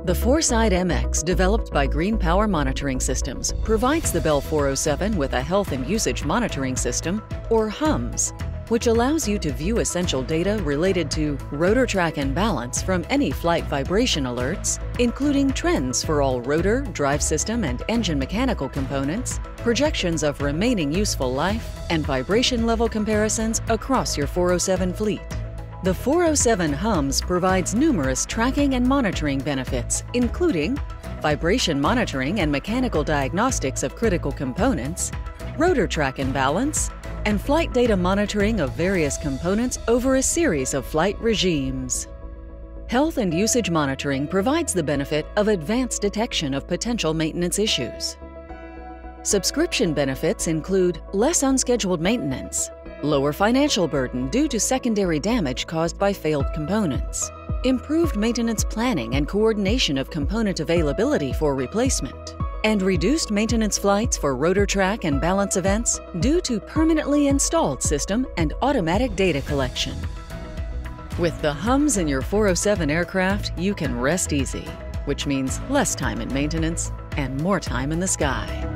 The Foresight MX, developed by Green Power Monitoring Systems, provides the Bell 407 with a health and usage monitoring system, or HUMS, which allows you to view essential data related to rotor track and balance from any flight vibration alerts, including trends for all rotor, drive system, and engine mechanical components, projections of remaining useful life, and vibration level comparisons across your 407 fleet. The 407 HUMS provides numerous tracking and monitoring benefits, including vibration monitoring and mechanical diagnostics of critical components, rotor track and balance, and flight data monitoring of various components over a series of flight regimes. Health and usage monitoring provides the benefit of advanced detection of potential maintenance issues. Subscription benefits include less unscheduled maintenance, lower financial burden due to secondary damage caused by failed components, improved maintenance planning and coordination of component availability for replacement, and reduced maintenance flights for rotor track and balance events due to permanently installed system and automatic data collection. With the HUMS in your 407 aircraft, you can rest easy, which means less time in maintenance and more time in the sky.